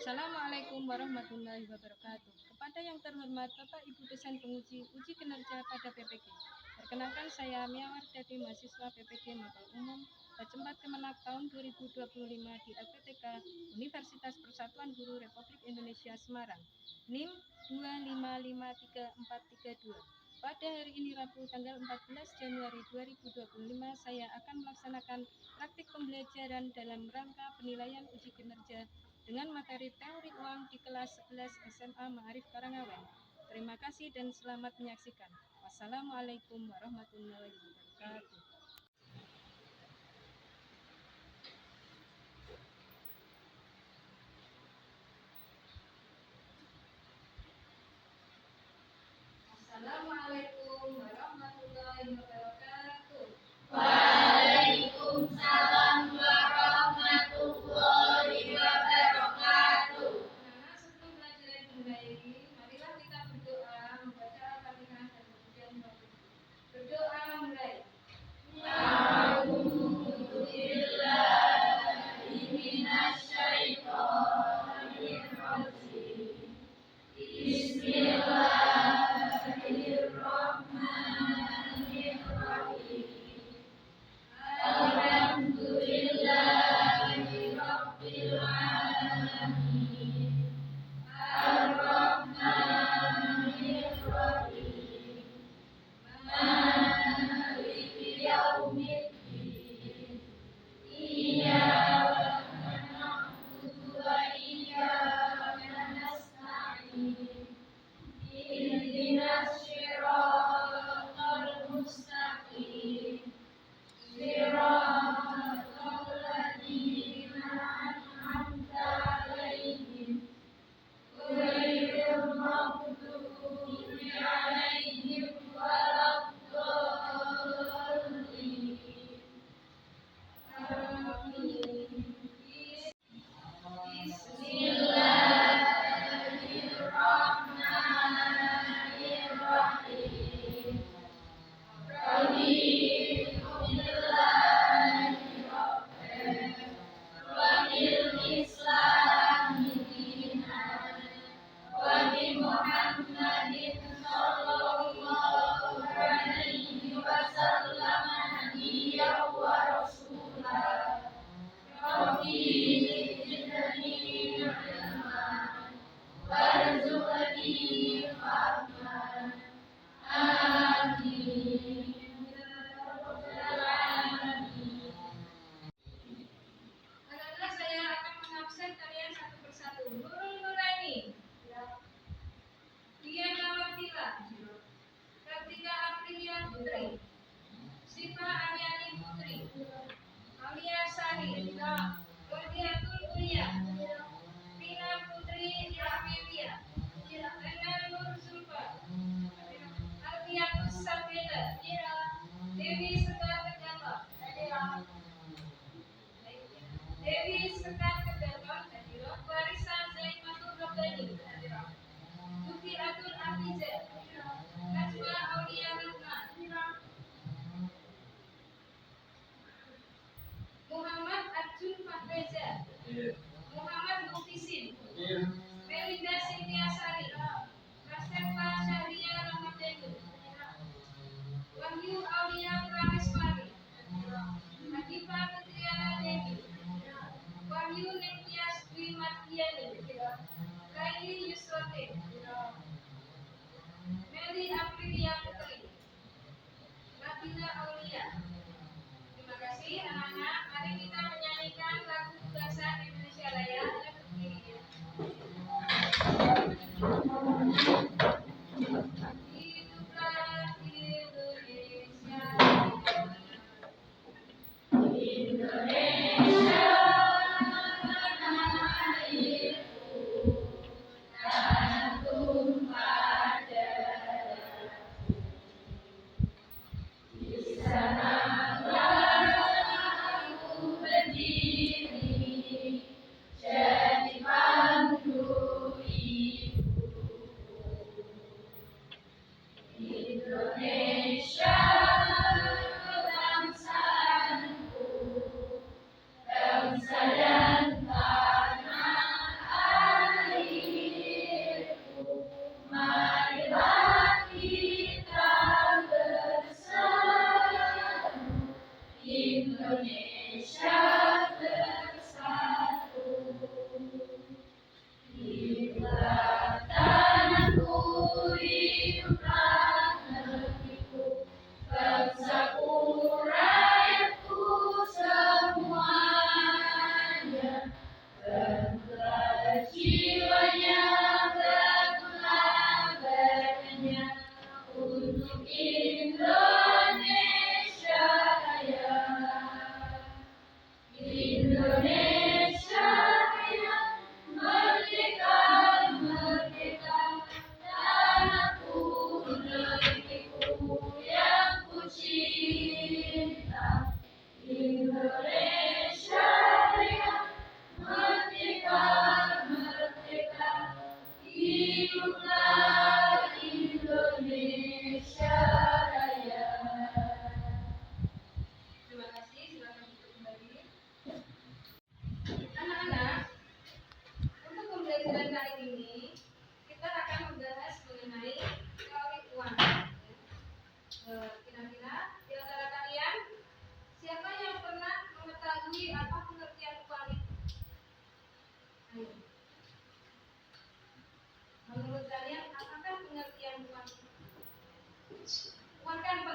Assalamualaikum warahmatullahi wabarakatuh. Kepada yang terhormat Bapak Ibu dosen penguji uji kinerja pada PPG. Perkenalkan saya Miawardati, mahasiswa PPG Mapel Umum Bacempat Kemenak tahun 2025 di LPTK Universitas Persatuan Guru Republik Indonesia Semarang. NIM 2553432. Pada hari ini Rabu tanggal 14 Januari 2025 saya akan melaksanakan praktik pembelajaran dalam rangka penilaian uji kinerja dengan materi teori uang di kelas 11 SMA Ma'arif Karangawen. Terima kasih dan selamat menyaksikan. Wassalamualaikum warahmatullahi wabarakatuh. Assalamualaikum warahmatullahi wabarakatuh. Waalaikumsalam warahmatullahi wabarakatuh. Nah, sebelum belajar yang baik, marilah kita berdoa, membaca Al-Fatihah dan kemudian berdoa mulai. A'udzubillahi minasyaitonirrajim. Bismillahirrahmanirrahim. Alhamdulillahi rabbil alamin. Ar-Rahmanir Rahim. Maliki yaumiddin. Iyyaka na'budu wa iyyaka nasta'in. Ihdinas siratal mustaqim. Siratal ladzina an'amta 'alaihim ghairil maghdubi 'alaihim waladdallin. Amin. Bismillahirrahmanirrahim. Raditu billahi rabban wa bil islami dinan wa bi Muhammadin sallallahu alaihi wasallam nabiyyan wa rasulah. Rabbi zidni ilman warzuqni fahman. Amin. Anak-anak, saya akan mengabsen kalian satu persatu. Nurul Nuraini, Dian Nawafila, Kartika Aprilia Putri, Siva Aryani Putri, Alia Sari, Wadiatul Ulia, Vina Putri Amelia, Lena Nur Zulfa, Alfiatus Sabila, Dewi Sekar Tegala, Dewi Sekar Tegala, Warisa Zaimatul Rabbani, Yuki Atul Afiza, Najwa Aulia Rahman, Muhammad Arjun Fahreza, Muhammad Mufisin, Melinda Sintia Sari, Rastefa Syahria Ramadhani, Wahyu Aulia Prameswari, Hadifa Fitriana Dewi, Wahyu Nengtyas Dwi Mardiani, Laili Yusrote, Meli Aprilia Putri, Nabila Aulia. Terima kasih anak-anak. Mari kita menyanyikan lagu kebangsaan Indonesia Raya yang begini. Hiduplah Indonesia. Indonesia tanah airku, tanah tumpah darahku. Di sanalah aku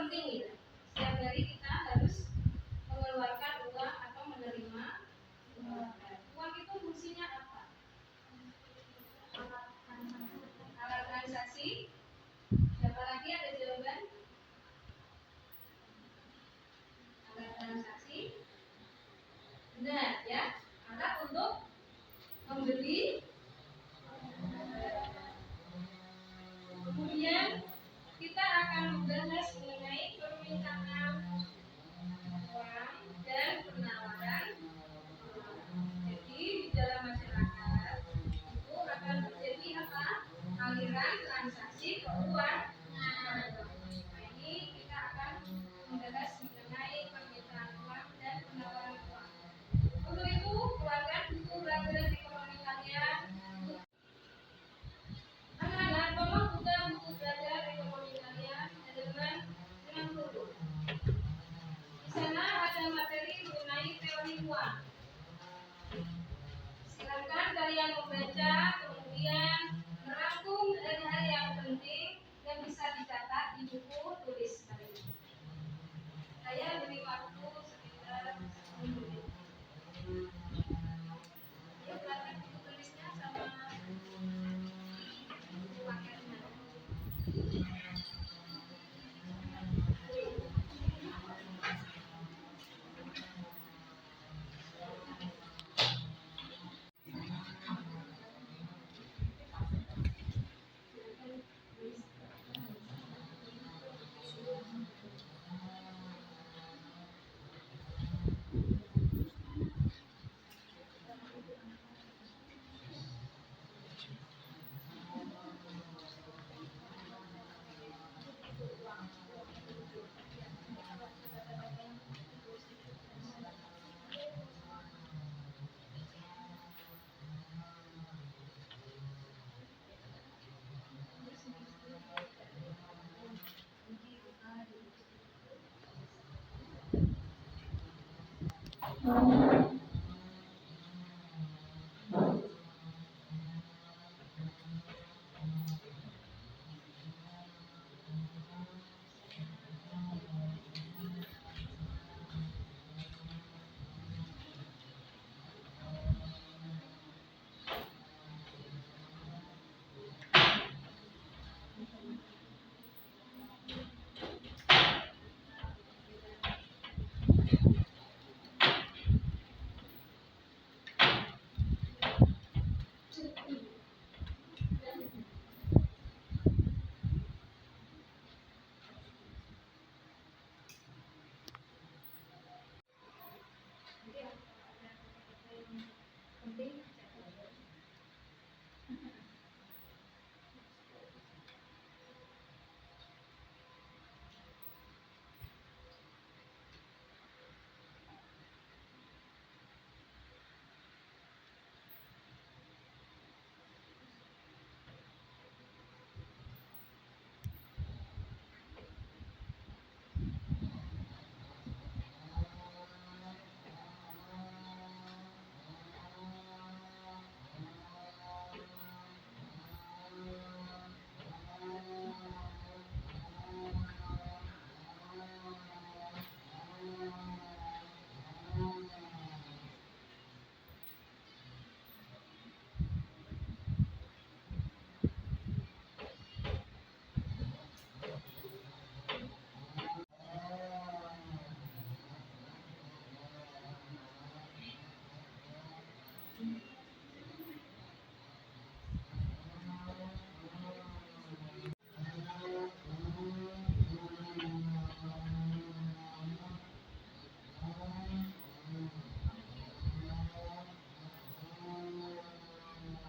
penting ya. Setiap hari kita harus mengeluarkan uang atau menerima uang. Uang itu fungsinya apa? Alat transaksi. Siapa lagi ada jawaban? Alat transaksi. Benar ya. Alat untuk membeli. Kemudian kita akan membahas mengenai permintaan uang dan penawaran. Jadi di dalam masyarakat itu akan terjadi apa? Aliran transaksi keuangan. Nah, ini kita akan membahas mengenai permintaan uang dan penawaran uang. Untuk itu, keluarkan buku pelajaran ekonomi kalian. Anak-anak, tolong buka buku pelajaran ekonomi kalian halaman 60. Di sana ada materi mengenai teori uang. Silakan kalian membaca, kemudian merangkum hal-hal yang penting yang bisa dicatat di buku tulis kalian. Saya beri waktu sekitar 10 menit. Ayo perhatikan buku tulisnya sama buku pakarnya.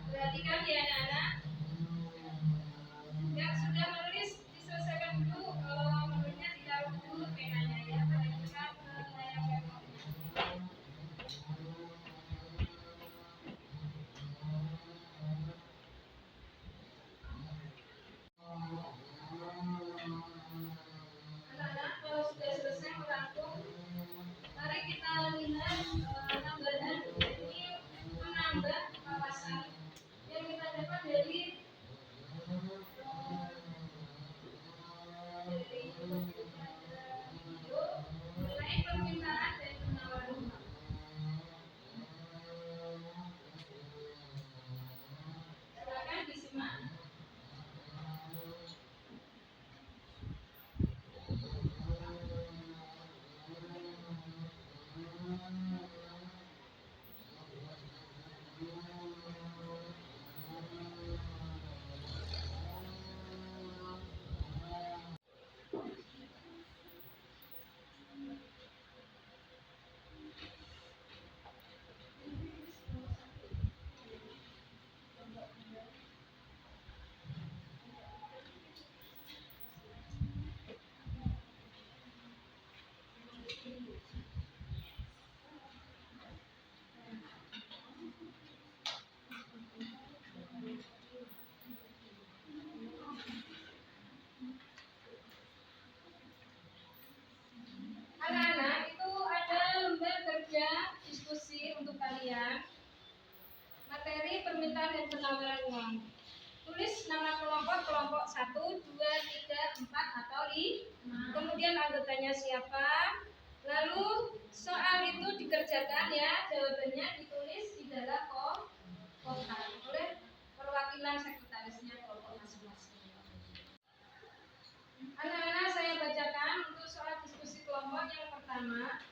Perhatikan ya anak-anak. Yang sudah menulis diselesaikan dulu. Kalau menurutnya ditaruh dulu penanya ya. Paling dekat ke layar laptop. Anak-anak, kalau sudah selesai merangkum, mari kita lihat tambahan. Ini menambah wawasan yang kita dapat dari buku pelajaran permintaan dan penawaran uang. Tulis nama kelompok 1, 2, 3, 4 atau 5. Kemudian anggotanya siapa. Lalu soal itu dikerjakan ya, jawabannya ditulis di dalam kotak oleh perwakilan sekretarisnya kelompok masing-masing. Anak-anak, saya bacakan untuk soal diskusi kelompok yang pertama.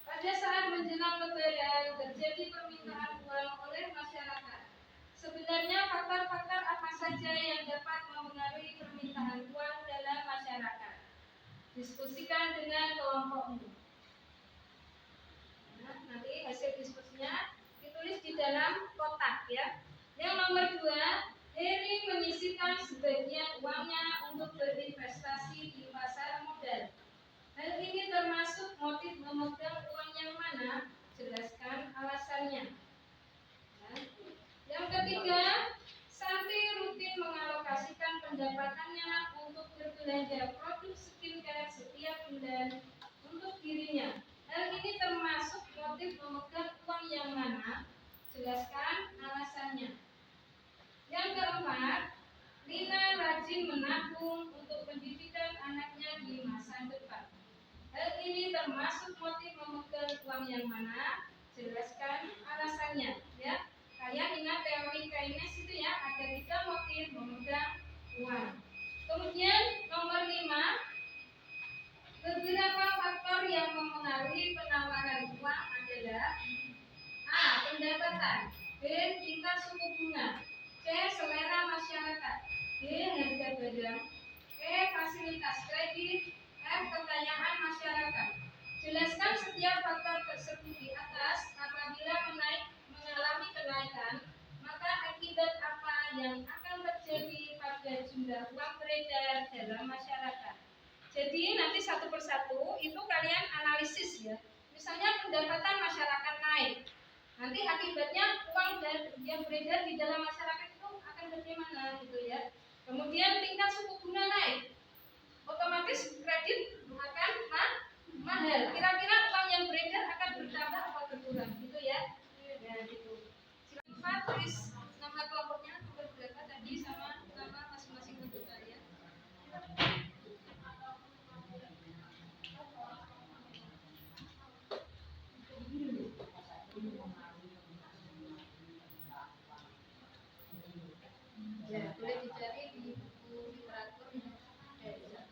Pada saat menjelang Lebaran terjadi permintaan uang oleh masyarakat. Sebenarnya faktor-faktor apa saja yang dapat mempengaruhi permintaan uang dalam masyarakat? Diskusikan dengan kelompokmu. Nah, nanti hasil diskusinya ditulis di dalam kotak ya. Yang nomor 2, Heri menyisihkan sebagian uangnya untuk berinvestasi di pasar modal. Hal ini termasuk motif memegang uang yang mana? Jelaskan alasannya. Nah, yang ketiga, Santi rutin mengalokasikan pendapatannya untuk berbelanja produk skincare setiap bulan untuk dirinya. Hal ini termasuk motif memegang uang yang mana? Jelaskan alasannya. Yang keempat, Lina rajin menabung untuk pendidikan anaknya di masa depan. Hal ini termasuk motif memegang uang yang mana? Jelaskan alasannya. Ya, kalian ingat teori Keynes itu ya, ada 3 motif memegang uang. Kemudian nomor 5, beberapa faktor yang mempengaruhi penawaran uang adalah A. Pendapatan, B. Tingkat suku bunga, C. Selera masyarakat, D. Harga barang, E. Fasilitas kredit, F. Kekayaan masyarakat. Jelaskan setiap faktor tersebut di atas. Apabila mengalami kenaikan, maka akibat apa yang akan terjadi pada jumlah uang beredar dalam masyarakat. Jadi nanti satu persatu itu kalian analisis ya. Misalnya pendapatan masyarakat naik, nanti akibatnya uang yang beredar di dalam masyarakat itu akan bagaimana gitu ya. Kemudian tingkat suku bunga naik, otomatis kredit akan mahal. Kira-kira uang yang beredar akan bertambah atau berkurang gitu ya. Ya gitu. Silakan tulis nama kelompoknya nomor berapa tadi sama nama masing-masing anggota ya. Ya, boleh dicari di buku literatur yang ada ya.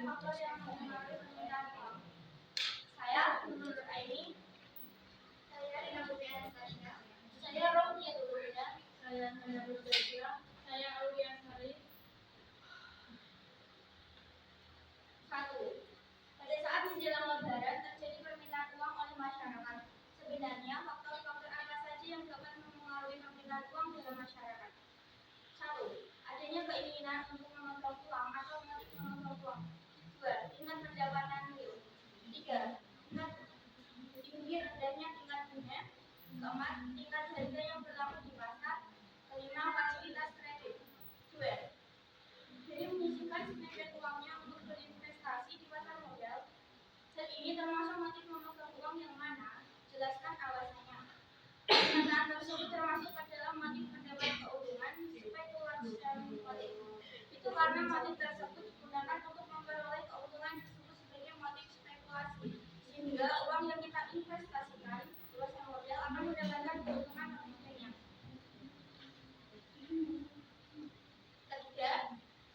faktor yang mempengaruhi permintaan uang? Saya menurut Aini, saya Rina Putri Anastasia, saya Rohnia Duluya, saya Nana Nurbadia, saya Aulia Sari. 1. Pada saat menjelang Lebaran terjadi permintaan uang oleh masyarakat. Sebenarnya faktor-faktor apa saja yang dapat mempengaruhi permintaan uang dalam masyarakat? 1. Adanya keinginan untuk memotong uang atau motif memotong uang. 2. Tingkat pendapatan real. 3. Tingkat tinggi rendahnya tingkat bunga. 4. Tingkat harga yang berlaku di pasar. 5. Fasilitas kredit. 2. Jadi menyisihkan sebagian uangnya untuk berinvestasi di pasar modal. Hal ini termasuk motif memegang uang yang mana? Jelaskan alasannya. Pernyataan tersebut termasuk ke dalam motif pendapat keuangan, spekulasi dan motif. Itu karena motif tersebut digunakan untuk memperoleh keuntungan disebut sebagai motif spekulasi, sehingga uang yang kita investasikan di pasar modal akan mendapatkan keuntungan lebih banyak. Ketiga,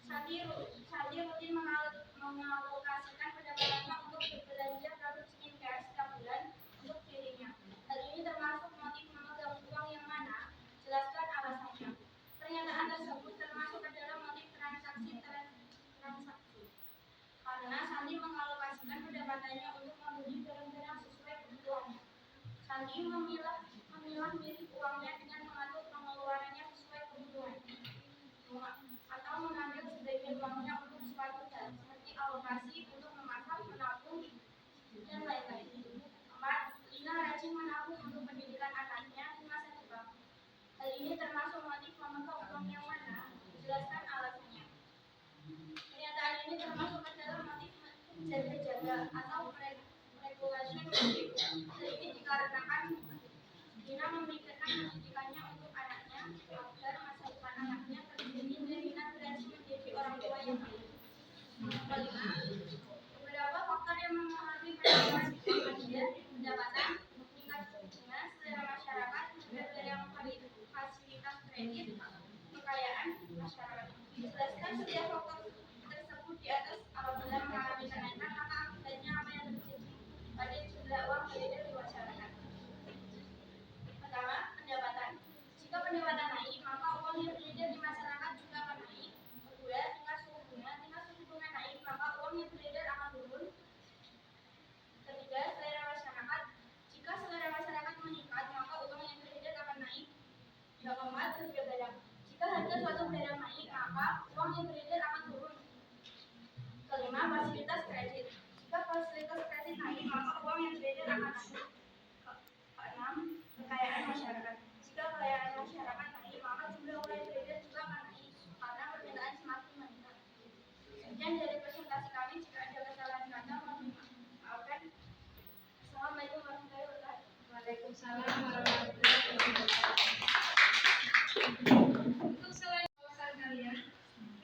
Sandi rutin mengalokasikan pendapatannya untuk berbelanja produk skincare setiap bulan untuk dirinya. Hal ini termasuk motif memegang uang yang mana? Jelaskan alasannya. Pernyataan tersebut termasuk ke dalam motif transaksi karena Sandi mengalokasikan pendapatannya untuk membeli barang-barang sesuai kebutuhannya. Sandi memilah milik uangnya dengan mengatur pengeluarannya sesuai kebutuhan atau mengambil sebagian uangnya untuk suatu hal seperti alokasi untuk memasak, menabung, dan lain-lain. 4. Lina rajin menabung untuk pendidikan anaknya di masa depan. Hal ini termasuk motif memegang uang yang mana? Jelaskan alasannya. Pernyataan ini termasuk ke dalam motif jaga-jaga atau regulasi motif. Hal ini dikarenakan Lina memikirkan pendidikannya untuk anaknya agar masa depan anaknya terjamin dan Lina berhasil menjadi orang tua yang baik. Kelima, beberapa faktor yang mempengaruhi pendapatan, tingkat bunga, selera masyarakat, harga yang fasilitas kredit, kekayaan masyarakat. Jelaskan setiap faktor tersebut di atas. Apabila mengalami kenaikan, maka akibatnya apa yang terjadi pada jumlah uang beredar di masyarakat? Pertama, pendapatan. Jika pendapatan naik, maka uang yang beredar di masyarakat juga akan naik. Kedua, tingkat suku bunga. Tingkat suku bunga naik, maka uang yang beredar akan turun. Ketiga, selera masyarakat. Jika selera masyarakat meningkat, maka uang yang beredar akan naik. Yang keempat, harga barang. Jika harga suatu barang naik, maka uang yang beredar akan turun. Kelima, fasilitas kredit. Jika fasilitas kredit naik, maka uang yang beredar akan naik. Keenam, kekayaan masyarakat. Jika kekayaan masyarakat naik, maka jumlah uang yang beredar juga akan naik karena permintaan semakin meningkat. Sekian dari presentasi kami. Jika ada kesalahan kata, mohon dimaafkan. Assalamualaikum warahmatullahi wabarakatuh. Waalaikumsalam warahmatullahi wabarakatuh. Untuk selain wawasan kalian,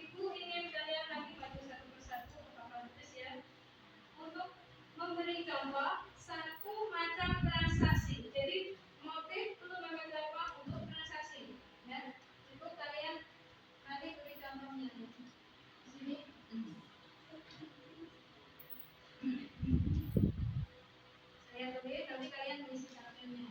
Ibu ingin kalian lagi maju satu persatu ke papan tulis ya, untuk memberi contoh satu macam transaksi. Jadi motif untuk memegang uang untuk transaksi. Ya, cukup kalian nanti beri contohnya. Di sini. Saya tulis, nanti kalian mengisi sampelnya.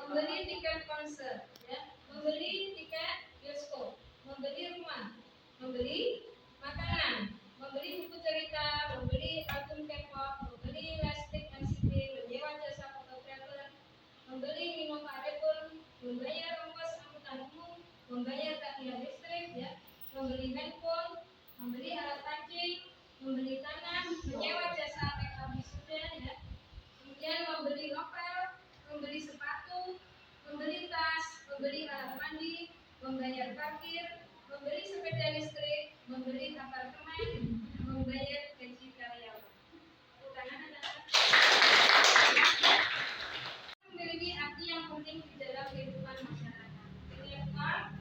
Membeli tiket konser, ya, membeli tiket bioskop, membeli rumah, membeli makanan, membeli buku cerita, membeli album K-pop, membeli listrik NCT, menyewa jasa fotografer, membeli alat mandi, membayar parkir, membeli sepeda listrik, membeli apartemen, membayar gaji karyawan. Tepuk tangan anak-anak. Memiliki arti yang penting di dalam kehidupan masyarakat. Yang kedua,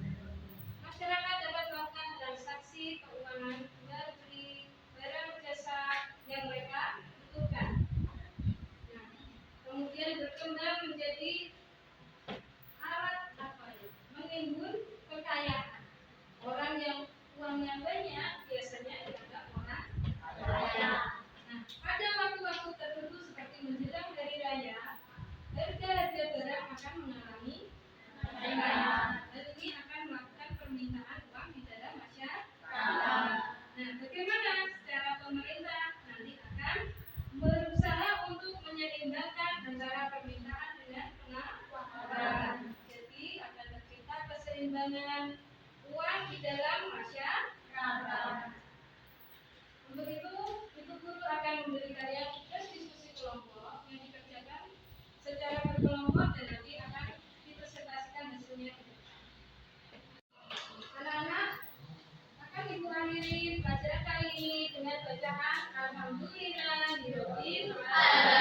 masyarakat dapat melakukan transaksi keuangan, jual beli barang jasa yang mereka butuhkan. Nah, kemudian berkembang menjadi alat apa ya? Menimbun kekayaan. Orang yang uangnya banyak biasanya dianggap orang kaya. Nah, pada waktu-waktu tertentu seperti menjelang hari raya, harga-harga barang akan mengalami kenaikan. Dan ini akan melakukan permintaan uang di dalam masyarakat. Nah, bagaimana secara pemerintah nanti akan berusaha untuk menyeimbangkan antara permintaan dengan penawaran. Jadi akan tercipta keseimbangan uang di dalam masyarakat. Untuk itu, Ibu Guru akan memberi karya tugas diskusi kelompok yang dikerjakan secara berkelompok dan nanti akan dipresentasikan hasilnya. Anak-anak, akan Ibu akhiri pelajaran kali ini dengan bacaan Alhamdulillahirobbil alamin.